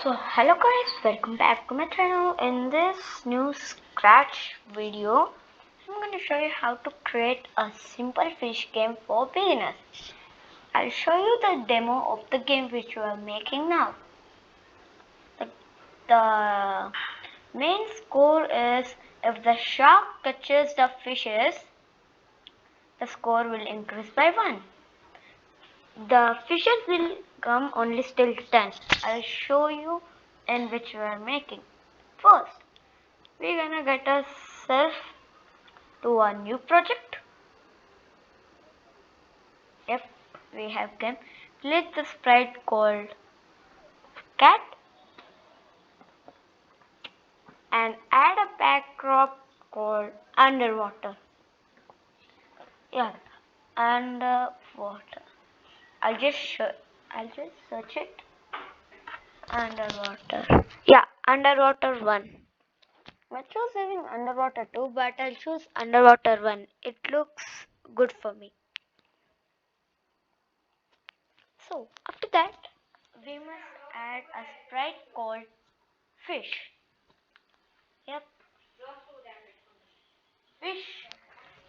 So hello guys, welcome back to my channel. In this new scratch video, I'm going to show you how to create a simple fish game for beginners. I'll show you the demo of the game which we are making now. The main score is if the shark catches the fishes, the score will increase by 1. The fishes will come only till 10. I'll show you in which we are making. First, we're gonna get ourselves to a new project. If we have game, click the sprite called cat and add a backdrop called underwater. Yeah, underwater. I'll just search it. Underwater. Yeah, underwater 1. I chose having underwater 2, but I'll choose underwater 1. It looks good for me. So after that, we must add a sprite called fish. Yep, fish.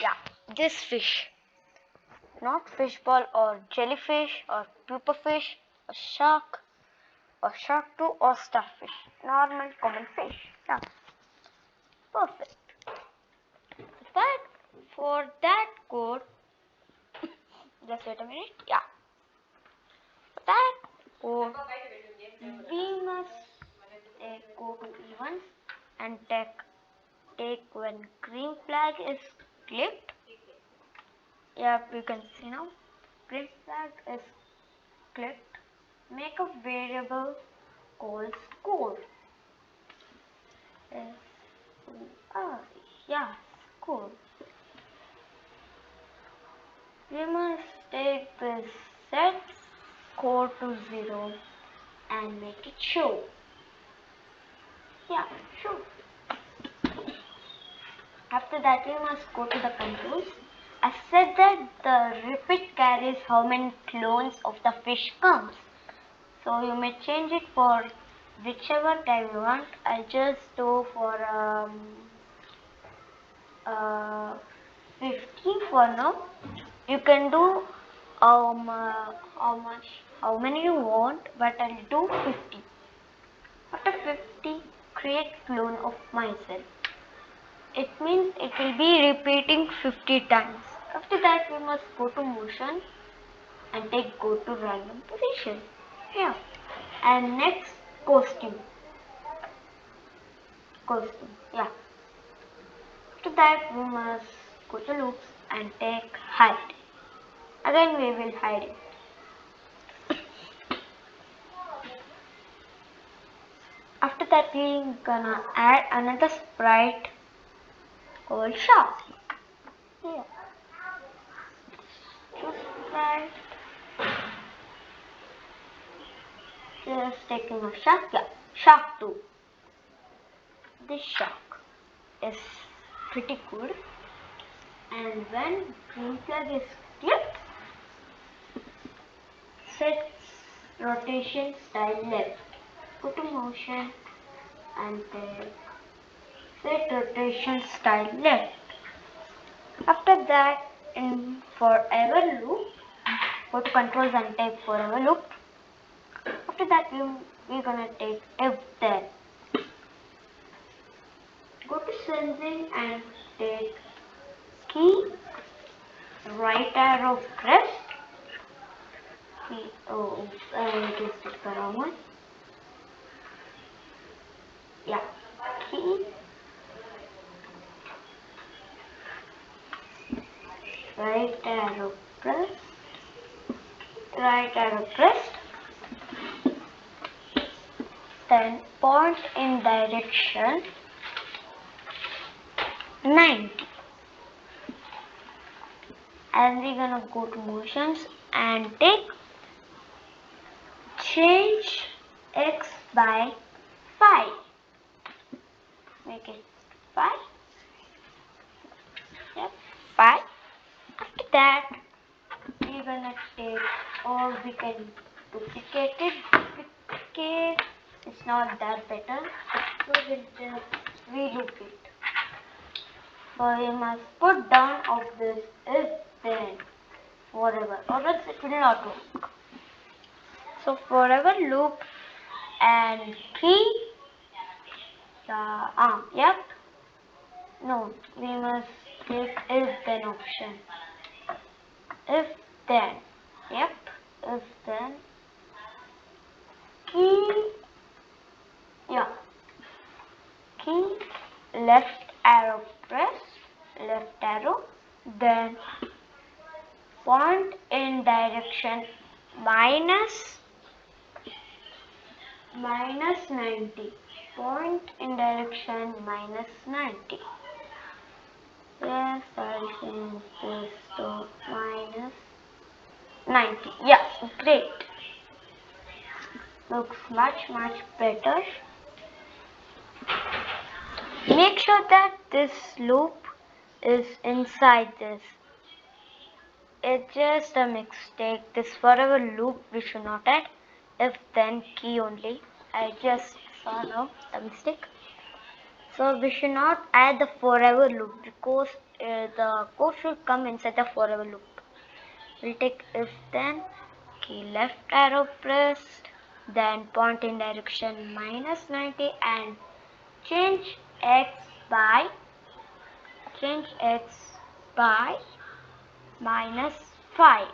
Yeah, this fish. Not fishball or jellyfish or pufferfish or shark too or starfish. Normal common fish. Yeah, perfect. But for that code, just wait a minute. Yeah, for that code, we must go to events and take when green flag is clicked. Yep, you can see now. Green flag is clicked. Make a variable called score. Yeah, score. We must take this set score to 0 and make it show. Yeah, show. After that, we must go to the controls. I said that the repeat carries how many clones of the fish comes. So you may change it for whichever type you want. I'll just do for 50 for now. You can do how many you want, but I'll do 50. After 50, create clone of myself. It means it will be repeating 50 times. After that, we must go to motion and take go to random position. Yeah. And next, costume. Yeah. After that, we must go to loops and take hide. Again, we will hide it. After that, we're gonna add another sprite called shark. Yeah. Choose sprite. Just taking a shark. Yeah. Shark 2. This shark is pretty good. And when green flag is clicked, set rotation style left. Go to motion and set rotation style left. After that, in forever loop, go to controls and take forever loop. After that, we're gonna take if then. Go to sensing and take key, right arrow press. Key, I guess it's the wrong one. Yeah, key, right arrow press, then point in direction 90. And we're gonna go to motions and take change x by 5. Make it 5. Yep, 5. After that, we're gonna take, or we can duplicate it. Duplicate is not that better, so we'll just reloop it. So we must put down of this if then forever, or else it will not work. So forever loop and key the arm. Yep. No, we must take if then option. If then. Yep. If then key. Yeah. Key left arrow press. Left arrow. Then point in direction minus 90. Point in direction minus 90. Yes, I'll change this to minus 90. Yeah, great. Looks much better. Make sure that this loop is inside this. It's just a mistake. This forever loop we should not add. If then key only. I just saw now the mistake. So we should not add the forever loop because the code should come inside the forever loop. We'll take if then key left arrow pressed, then point in direction minus 90 and change x by minus 5.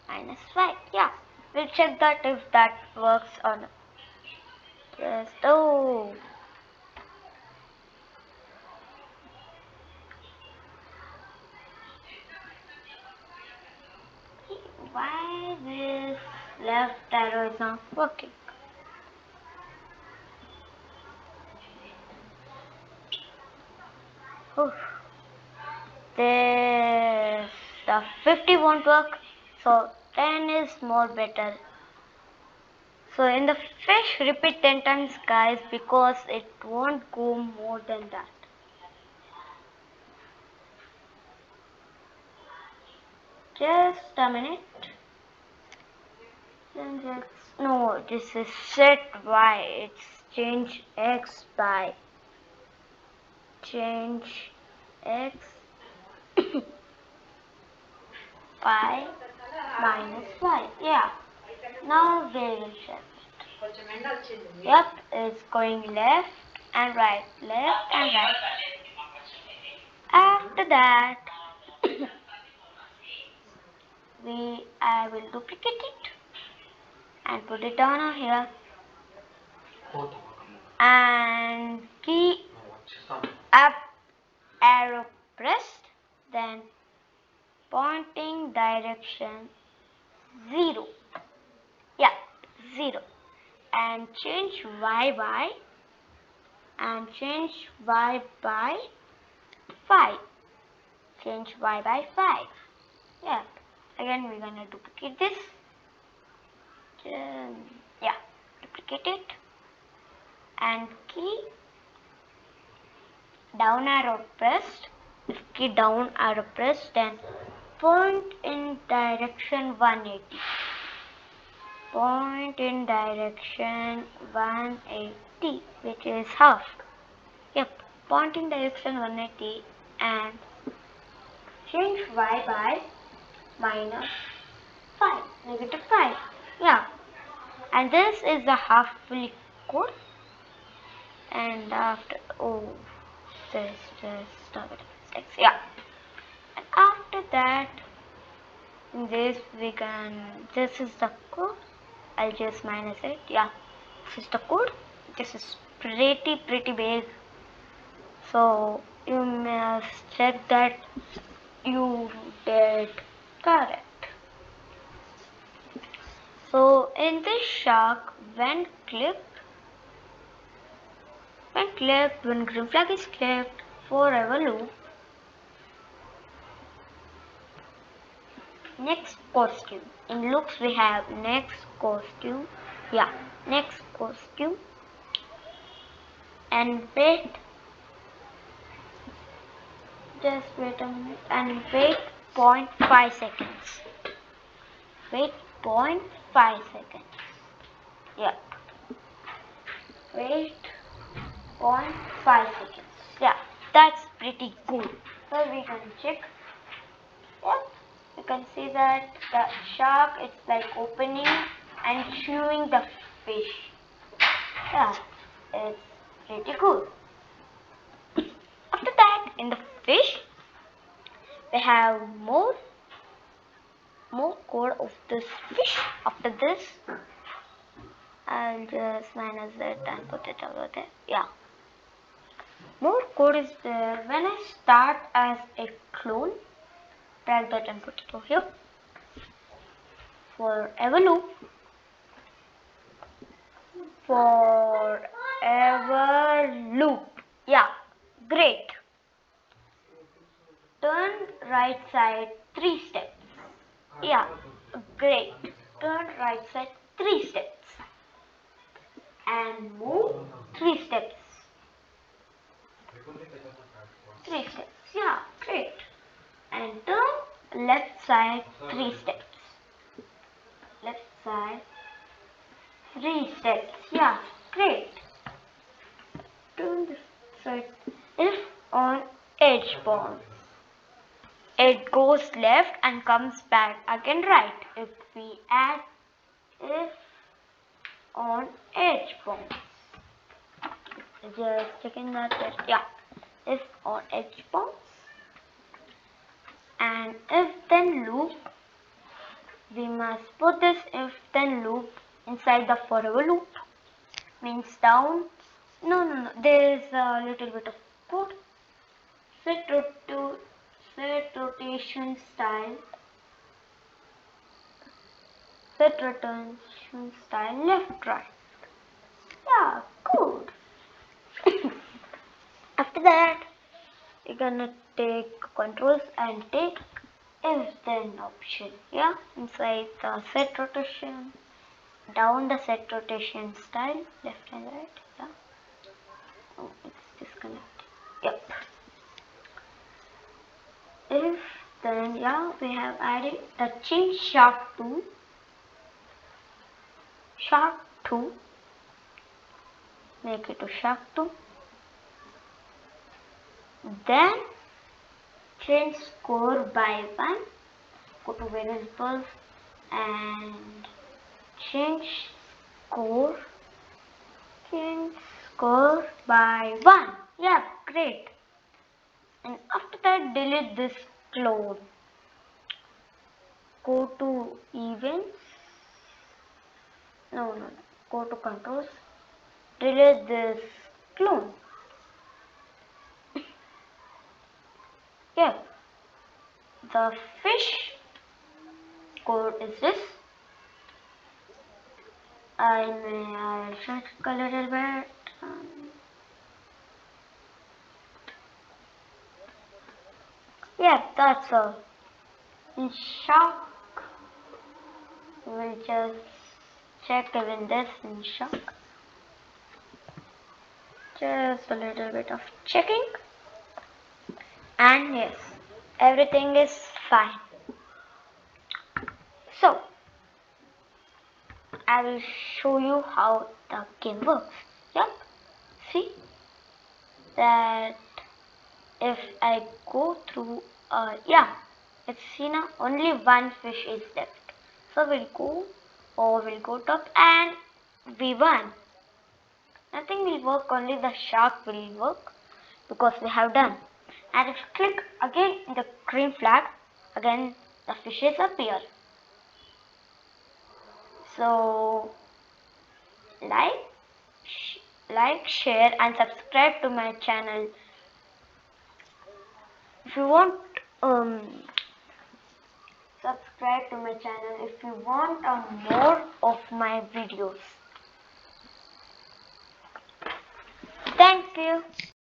Minus 5. Yeah. We'll check that if that works or not. Just oh. Why this left arrow is not working? Oof. This the 50 won't work, so 10 is more better. So in the fish, repeat 10 times, guys, because it won't go more than that. Just a minute. No, this is set y. It's change x by change x by minus y. Yeah. Now we will check it. Yep, it's going left and right, left and right. After that, I will duplicate it and put it down here and key up arrow pressed, then pointing direction 0. Yeah, 0. And change y by 5. Change y by 5. Yeah. Again, we're gonna duplicate this. Yeah, duplicate it and key down arrow pressed. If key down arrow pressed, then point in direction 180. Point in direction 180, which is half. Yep, point in direction 180 and change y by minus 5, negative 5. Yeah, and this is the half fully code. And after this stop it mistakes. Yeah, and after that, this we can. This is the code. I'll just minus it. Yeah, this is the code. This is pretty big. So you must check that you did correct. So in this shark, when green flag is clicked, forever loop. Next costume. In looks we have next costume. Yeah, next costume. And wait. Just wait a minute. And wait 0.5 seconds. Wait 0.5 seconds. Yeah. Wait on 5 seconds. Yeah, that's pretty good. So we can check. Yep, you can see that the shark is like opening and chewing the fish. Yeah, it's pretty good. After that, in the fish, we have more code of this fish. After this, I'll just minus it and put it over there. Yeah. More code is there. When I start as a clone, drag that and put it over here. Forever loop. Forever loop. Yeah, great. Turn right side 3 steps. Yeah, great. Turn right side 3 steps. And move 3 steps. 3 steps. Yeah, great. And turn left side 3 steps. Left side 3 steps. Yeah, great. Turn this side. If on edge bound, it goes left and comes back again right. If we add if on edge bound, just checking that. Yeah, if on edge bound, and if then loop, we must put this if then loop inside the forever loop. Means down. No. There is a little bit of code. Set rotation style. Set rotation style left right. Yeah, good. After that, you're gonna take controls and take if then option. Yeah, inside the set rotation, down the set rotation style, left and right. Yeah. Oh, it's disconnected. Yep. If then, yeah, we have added the change shark to shark 2. Make it to shark 2. Then change score by 1. Go to variables and change score. Change score by 1. Yeah, great. And after that, delete this clone. Go to events. No. Go to controls. Delete this clone. Yeah. The fish code is this. I'll try to color it a bit. Yeah, that's all. In shock, we'll just check even this in shock. Just a little bit of checking. And yes, everything is fine. So, I will show you how the game works. Yep. See that if I go through, yeah, it's see now only one fish is left. So we'll go top and we won. Nothing will work, only the shark will work because we have done. And if you click again in the green flag, again the fishes appear. So like, share and subscribe to my channel. If you want subscribe to my channel if you want more of my videos. Thank you.